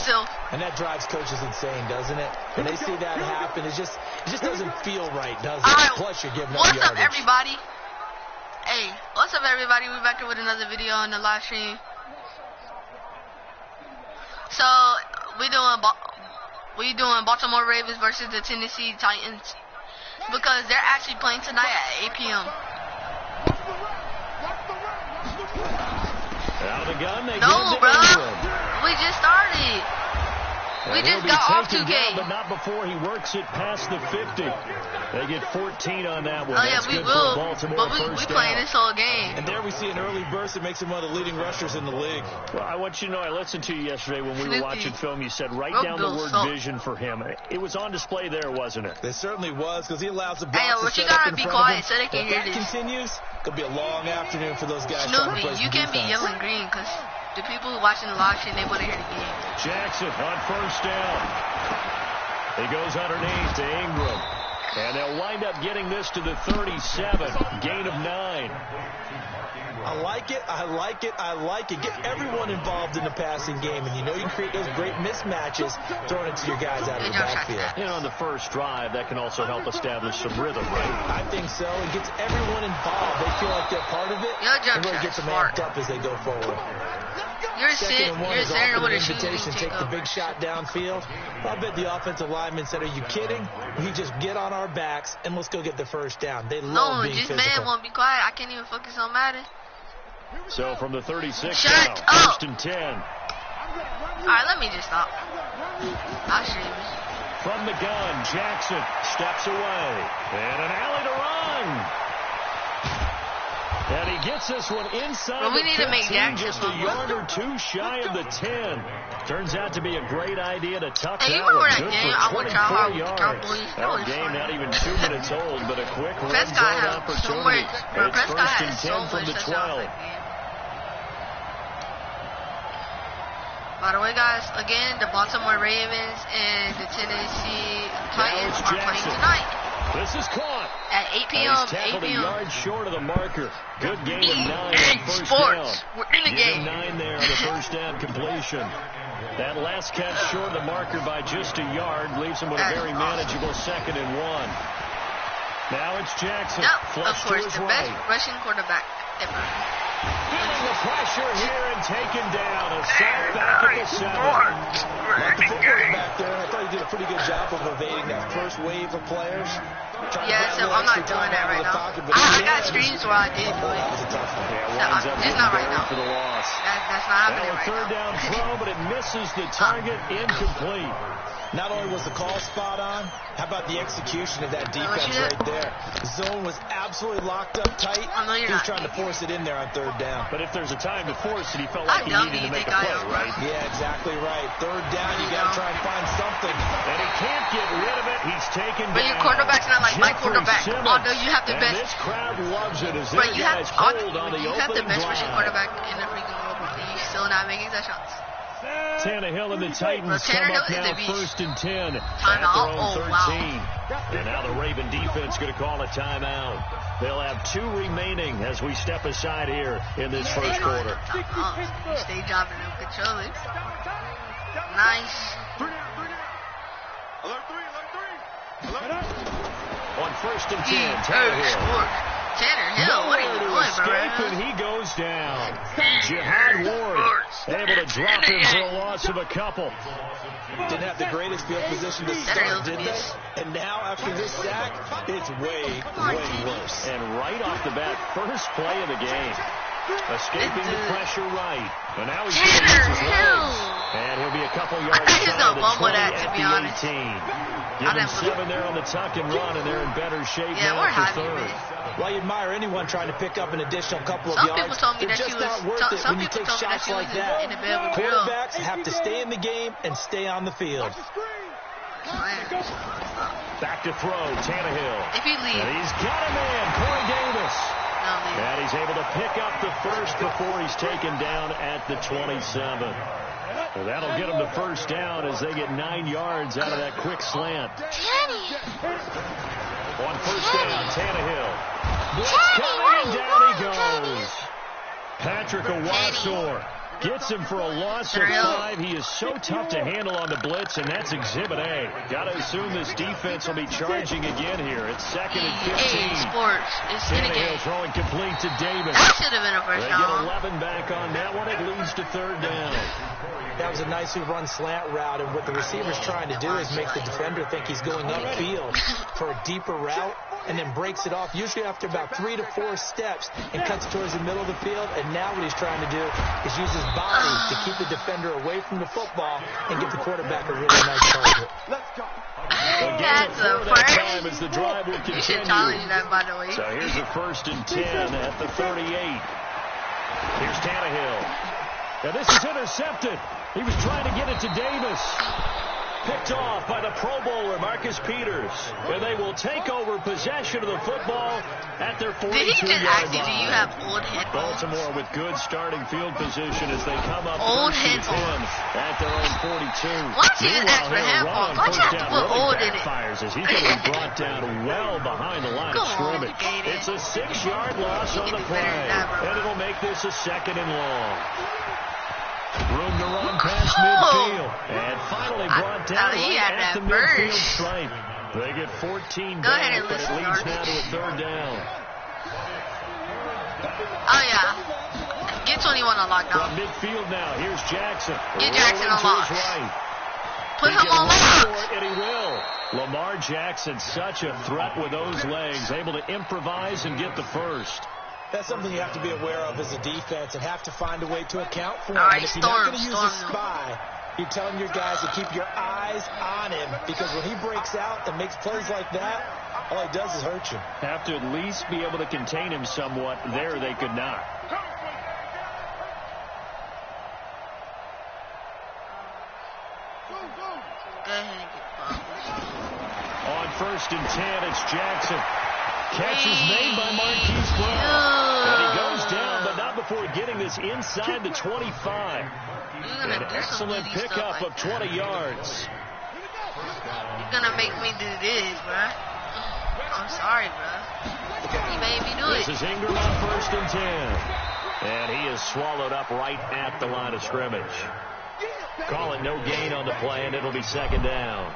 himself. And that drives coaches insane, doesn't it? When they see that happen, it just doesn't feel right, does it? Right, plus you're giving up what's yardage. up, everybody? Hey, what's up, everybody? We're back here with another video on the live stream. So we doing Baltimore Ravens versus the Tennessee Titans because they're actually playing tonight at 8 p.m. Out of the gun, they No, give it bro. to Ingram. We just started. We And just he'll be got off 2 taken down, games. but not before he works it past the 50. They get 14 on that one. Oh yeah, That's we good will. for Baltimore But we first playing down. this whole game. And there we see an early burst that makes him one of the leading rushers in the league. Well, I want you to know, I listened to you yesterday when we were Snoopy. watching film. You said write Road down the Bill word Salt. vision for him. It was on display there, wasn't it? There certainly was, because he allows the Hey, box what to you set up gotta in be front of quiet him. so they can If hear that this. continues, it'll be a long afternoon for those guys trying to play Snoopy, some you can't be defense. yelling green because the people watching the live stream, they want to hear the game. Jackson on first down. He goes underneath to Ingram. And they'll wind up getting this to the 37. Gain of 9. I like it, I like it, I like it. Get everyone involved in the passing game, and you know you create those great mismatches throwing it to your guys out of the backfield. And on the first drive, that can also help establish some rhythm, right? I think so. It gets everyone involved. They feel like they're part of it. Yo, jump and really shot, gets them smart. amped up as they go forward. You're Second and one is sitting offered with an a shooting invitation to take the big shot downfield. I bet the offensive lineman said, "Are you kidding? We just get on our backs and let's go get the first down." They love No, being just physical. man won't be quiet. I can't even focus on Madden. So from the 36 Shut now, up. first and 10. Alright, let me just stop. I'll stream it. From the gun, Jackson steps away. And an alley to run. And he gets this one inside But we the need to make 15, Jackson just a look yard or two shy of the 10. Turns out to be a great idea to tuck Hey, you that remember one. that Good game for I went to 24 with the yards. Cowboys? That was game fun. not even 2 minutes old, but a quick red Prescott zone had so opportunity. much. Bro, It's Prescott first had and so 10 from much the touchdowns 12. that game. By the way, guys, again, the Baltimore Ravens and the Tennessee Titans are playing tonight This is caught. at 8 p.m. He's tackled 8 a p.m. yard short of the marker. Good game of 9 on EA first Sports. down. We're in the Give game. him 9 there on the first down completion. That last catch short of the marker by just a yard leaves him with a very manageable 2nd and 1. Now it's Jackson. Yep, of Flush to course, his the right. best rushing quarterback ever. Feeling the pressure here and taken down. A sack back at the 7. Like the football back there, I thought he did a pretty good job of evading that first wave of players. Yeah, so I'm not doing that right now. I got streams where I did do it. That was a tough one. Yeah, No, winds up just getting not right buried now. for the loss. That's not happening Now a right third now. down throw, but it misses the target. Incomplete. Not only was the call spot on, how about the execution of that defense you did? right there? Zone was absolutely locked up tight. I know you're He was not. trying to force it in there on third down. But if there's a time to force it, he felt How like he dumb needed do to you make a think I play, am, right? Yeah, exactly right. Third down, you got to try and find something. And he can't get rid of it. He's taken But down. your quarterback's not like my Jeffrey quarterback. Simmons. Although you have the And best. this crowd loves it as But their you have, guys hold on the you have the opening best rushing drive. quarterback in the freaking world, but you're still not making touchdowns. Tannehill and the Titans come Tannehill up is now a beast. first and 10 at Timeout. their own Oh, wow. 13. And now the Raven defense going to call a timeout. They'll have 2 remaining as we step aside here in this first quarter. You stay dropping them controllers. Nice. On first and 10, Tannehill. Tannehill, what are you Nowhere to doing, escape, bro? and he goes down. Jihad Ward able to drop him for a loss of a couple. Didn't have the greatest field position to start, did they? And now, after this sack, it's way, way worse. And right off the bat, first play of the game. Escaping the pressure right. And now he's going to use his legs. And he'll be a couple yards I just shy don't of the fumble 20 that, to at be the honest. 18. Give him 7 there on the tuck and run, and they're in better shape Yeah, now we're for happy, third. man. Well, you admire anyone trying to pick up an additional couple of Some yards. people told me They're that just she was. not worth it Some when you people take told me that shots she was like that. in the bed with Bill. Quarterbacks have to stay in the game and stay on the field. Back to throw, Tannehill. If he leaves, And he's got a man, Corey Davis. don't leave. And he's able to pick up the first before he's taken down at the 27. So that'll get him the first down as they get 9 yards out of that quick slant. Tanny! On first down, Tannehill. Blitz Tanny, coming, where are and you down he going, goes. Patrick Owasor Gets him for a loss of 5. He is so tough to handle on the blitz, and that's Exhibit A. Got to assume this defense will be charging again here. It's 2nd and 15. Sports. It's in a game. Throwing complete to Davis. That should have been a first down. They get 11 back on that one. It leads to 3rd down. That was a nicely run slant route, and what the receiver's trying to do is make the defender think he's going upfield for a deeper route, and then breaks it off, usually after about 3 to 4 steps, and cuts towards the middle of the field. And now what he's trying to do is use his body to keep the defender away from the football and give the quarterback a really nice target. That's a first. Time as the drive will continue. You should challenge that, by the way. So here's a 1st and 10 at the 38. Here's Tannehill. Now this is intercepted. He was trying to get it to Davis. Picked off by the Pro Bowler, Marcus Peters. And they will take over possession of the football at their 42-yard line. Did he just ask you, do you have old headphones? Baltimore with good starting field position as they come up old 10 at their own 42. Why don't you just ask for headphones? Why don't you have to put old in it? Fires as he's going to be brought down well behind the line of scrimmage. It's a 6-yard loss on the play. And it'll make this a 2nd and long. Room to run past midfield. And finally brought down right at the midfield stripe. They get 14 back, but it leads now to a 3rd down. Oh, yeah. Get 21 on lockdown. From midfield now, here's Jackson. Get Jackson on lock. Right. Put him on lock. And he will. Lamar Jackson, such a threat with those legs, able to improvise and get the first. That's something you have to be aware of as a defense and have to find a way to account for. All right, and if you're not going to use a spy, you're telling your guys to keep your eyes on him, because when he breaks out and makes plays like that, all he does is hurt you. Have to at least be able to contain him somewhat. There they could not. Go ahead and get on 1st and 10, it's Jackson. Catch is made by Marquise Brown. And he goes down, but not before getting this inside the 25. An excellent pickup of 20 yards. You're going to make me do this, bruh. I'm sorry, bruh. You made me do it. This is Ingram on 1st and 10. And he is swallowed up right at the line of scrimmage. Call it no gain on the play, and it'll be 2nd down.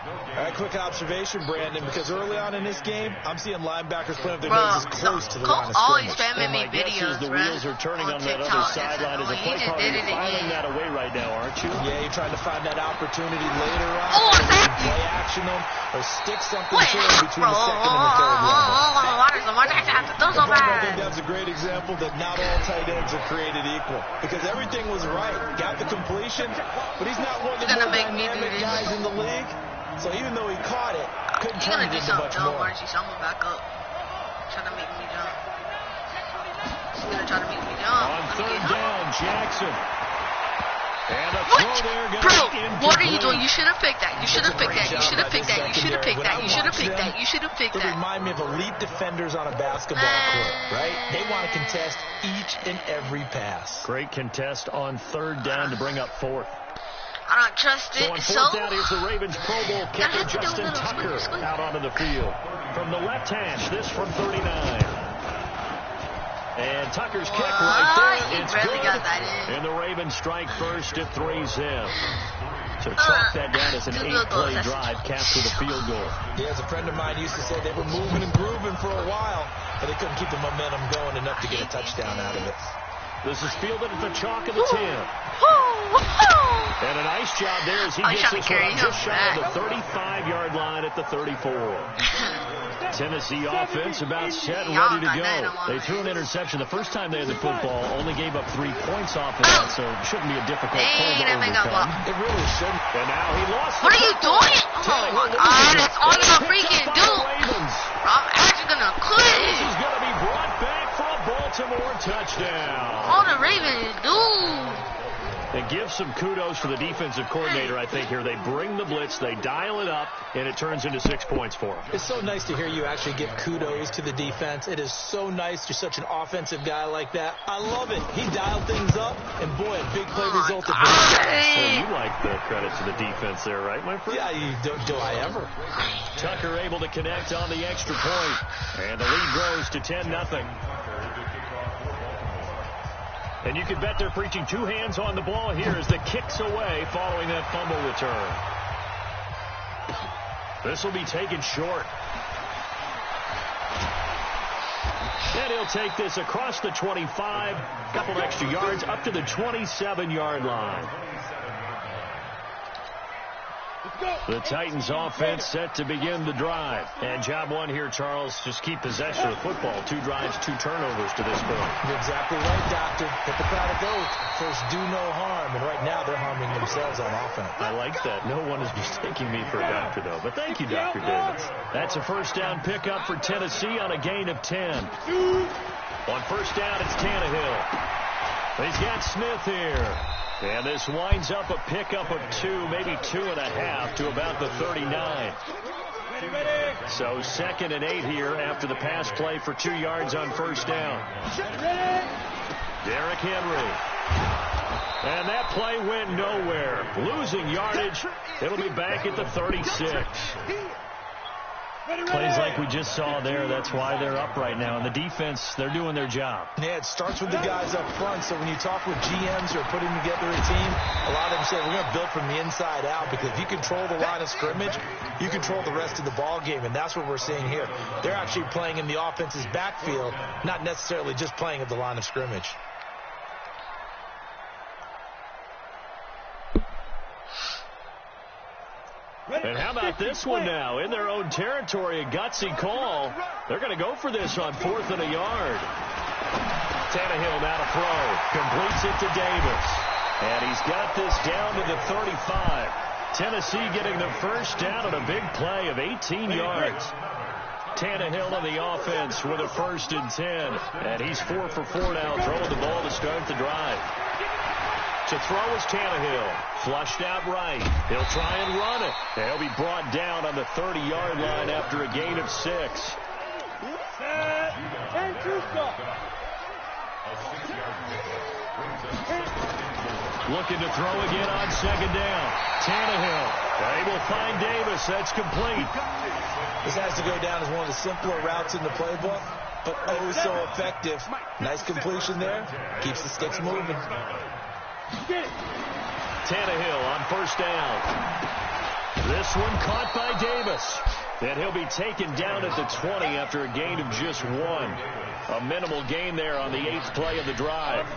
All right, quick observation, Brandon, because early on in this game, I'm seeing linebackers playing with their noses close to the line of scrimmage. always spamming me videos, the wheels are turning on that other sideline as a play caller. You're filing that away right now, aren't you? Yeah, you're trying to find that opportunity later on. Play action them or stick something to them between the 2nd and the 3rd level. I think that's a great example that not all tight ends are created equal, because everything was right. Got the completion, but he's not one of the more dynamic guys in the league. So even though he caught it, couldn't turn it into much more. I'm gonna back up. Trying to make me jump. He's gonna try to make me jump. On 3rd down, Jackson. And a throw there. Bro, what are you doing? You should have picked that. You should have picked that. You should have picked that. You should have picked that. You should have picked that. You should have picked that. They remind me of elite defenders on a basketball court, right? They want to contest each and every pass. Great contest on 3rd down to bring up 4th. I don't trust it. So on 4th down, here's the Ravens Pro Bowl kicker, Justin Tucker, out onto the field. From the left hash, this from 39. And Tucker's kick right there. It's really good. Got that in. And the Ravens strike first at 3-zip. So chalk that down as an 8-play drive, capture the field goal. Yeah, as a friend of mine used to say, they were moving and grooving for a while, but they couldn't keep the momentum going enough to get a touchdown out of it. This is fielded at the chalk of the 10. And a nice job there as he gets this one just shy of the 35-yard line at the 34. Tennessee offense about set and ready to go. They threw an interception the first time they had the football, only gave up 3 points off of that, so it shouldn't be a difficult play to overcome. It really shouldn't. And now he lost. What are you doing? Oh my God, that's all you're freaking do. I'm actually gonna quit. This is gonna be brought back for a Baltimore touchdown. All the Ravens do. And give some kudos for the defensive coordinator, I think, here. They bring the blitz, they dial it up, and it turns into 6 points for them. It's so nice to hear you actually give kudos to the defense. It is so nice. You're such an offensive guy like that. I love it. He dialed things up, and boy, a big play resulted. Well, you like the credit to the defense there, right, my friend? Yeah, do I ever. Tucker able to connect on the extra point, and the lead grows to 10-0. And you can bet they're preaching two hands on the ball here as the kick's away following that fumble return. This will be taken short. And he'll take this across the 25, a couple extra yards up to the 27-yard line. The Titans offense set to begin the drive. And job one here, Charles, just keep possession of the football. 2 drives, 2 turnovers to this point. You're exactly right, Doctor. Hippocratic oath. First, do no harm. And right now, they're harming themselves on offense. I like that. No one is mistaking me for a doctor, though. But thank you, Dr. Davis. That's a first down pickup for Tennessee on a gain of 10. On first down, it's Tannehill. He's got Smith here. And this winds up a pickup of 2, maybe 2.5 to about the 39. So 2nd and 8 here after the pass play for 2 yards on first down. Derrick Henry. And that play went nowhere. Losing yardage. It'll be back at the 36. Plays like we just saw there, that's why they're up right now. And the defense, they're doing their job. Yeah, it starts with the guys up front. So when you talk with GMs who are putting together a team, a lot of them say, we're going to build from the inside out, because if you control the line of scrimmage, you control the rest of the ball game. And that's what we're seeing here. They're actually playing in the offense's backfield, not necessarily just playing at the line of scrimmage. And how about this one now? In their own territory, a gutsy call. They're going to go for this on 4th and a yard. Tannehill now to throw. Completes it to Davis. And he's got this down to the 35. Tennessee getting the first down on a big play of 18 yards. Tannehill on the offense with a 1st and 10. And he's 4 for 4 now, throwing the ball to start the drive. To throw is Tannehill. Flushed out right. He'll try and run it. He'll be brought down on the 30-yard line after a gain of 6. Looking to throw again on 2nd down. Tannehill. They will find Davis. That's complete. This has to go down as one of the simpler routes in the playbook, but oh so effective. Nice completion there. Keeps the sticks moving. Tannehill on first down. This one caught by Davis. And he'll be taken down at the 20 after a gain of just 1. A minimal gain there on the 8th play of the drive.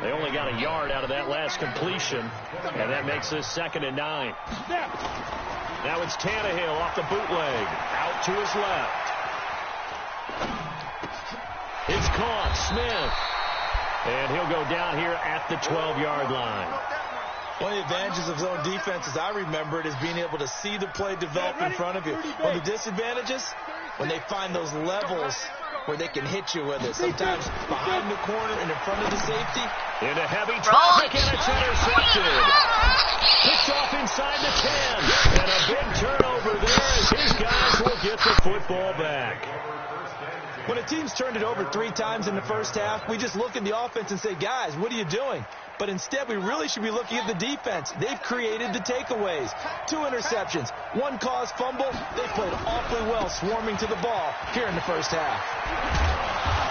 They only got a yard out of that last completion, and that makes this 2nd and 9. Now it's Tannehill off the bootleg. Out to his left. It's caught. Smith. And he'll go down here at the 12-yard line. One of the advantages of zone defense, as I remember it, is being able to see the play develop in front of you. One of the disadvantages, when they find those levels where they can hit you with it. Sometimes behind the corner and in front of the safety. Into heavy traffic, and it's intercepted. Picked off inside the 10. And a big turnover there as his guys will get the football back. When a team's turned it over 3 times in the first half, we just look at the offense and say, guys, what are you doing? But instead, we really should be looking at the defense. They've created the takeaways. 2 interceptions, 1 caused fumble. They played awfully well swarming to the ball here in the first half.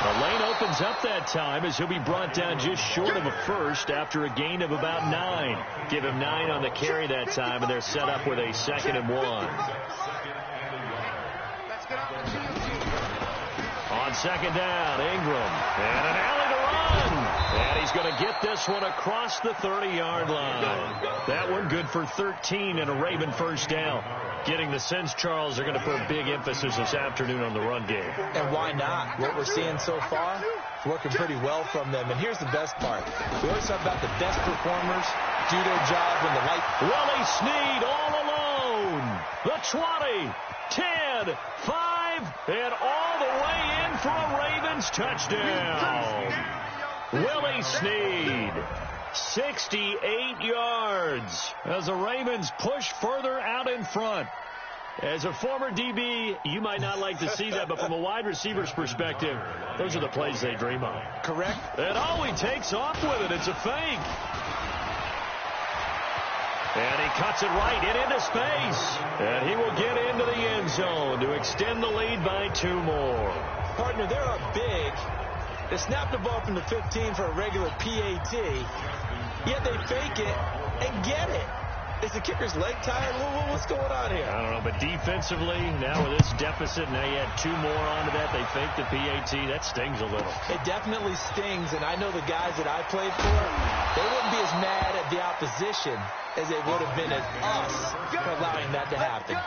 The lane opens up that time as he'll be brought down just short of a first after a gain of about 9. Give him 9 on the carry that time, and they're set up with a 2nd and 1. On 2nd down, Ingram. And an alley to run. And he's going to get this one across the 30-yard line. That one good for 13 and a Raven first down. Getting the sense, Charles, they're going to put a big emphasis this afternoon on the run game. And why not? What we're seeing so far is working pretty well from them. And here's the best part. We always talk about the best performers do their job when the light. Willie Snead all alone. The 20, 10, 5, and all the way in for a Ravens touchdown. Willie Snead, 68 yards as the Ravens push further out in front. As a former DB, you might not like to see that, but from a wide receiver's perspective, those are the plays they dream of. Correct. And he takes off with it. It's a fake. And he cuts it right into space. And he will get into the end zone to extend the lead by 2 more. Partner, there are big They snap the ball from the 15 for a regular PAT, yet they fake it and get it. Is the kicker's leg tired? What's going on here? I don't know, but defensively, now with this deficit, now you add 2 more onto that. They fake the PAT. That stings a little. It definitely stings, and I know the guys that I played for, they wouldn't be as mad at the opposition as they would have been at us for allowing that to happen.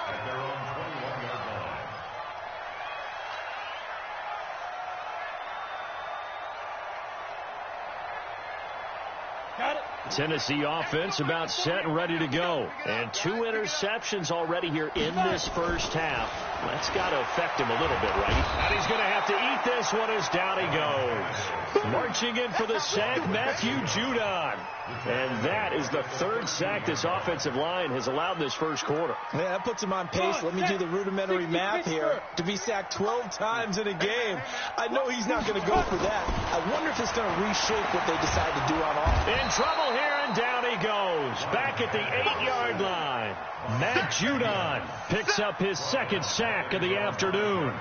Tennessee offense about set and ready to go. And 2 interceptions already here in this first half. That's got to affect him a little bit, right? And he's going to have to eat this one as down he goes. Marching in for the sack, Matthew Judon. And that is the 3rd sack this offensive line has allowed this first quarter. Yeah, that puts him on pace. Let me do the rudimentary math here. To be sacked 12 times in a game, I know he's not going to go for that. I wonder if it's going to reshape what they decide to do on offense. In trouble here, and down he goes. Back at the 8-yard line. Matt Judon picks up his 2nd sack of the afternoon.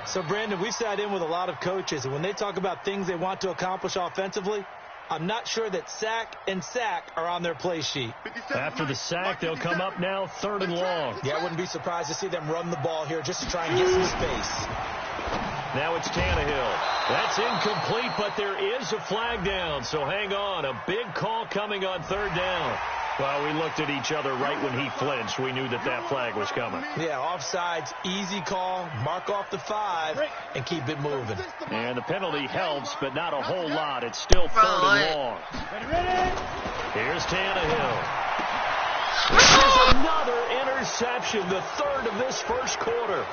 So, Brandon, we've sat in with a lot of coaches, and when they talk about things they want to accomplish offensively, I'm not sure that sack and sack are on their play sheet. After the sack, they'll come up now 3rd and long. Yeah, I wouldn't be surprised to see them run the ball here just to try and get some space. Now it's Tannehill. That's incomplete, but there is a flag down, so hang on. A big call coming on 3rd down. Well, we looked at each other right when he flinched. We knew that that flag was coming. Yeah, offsides, easy call, mark off the 5, and keep it moving. And the penalty helps, but not a whole lot. It's still 3rd and long. Here's Tannehill. There's another interception, the 3rd of this first quarter.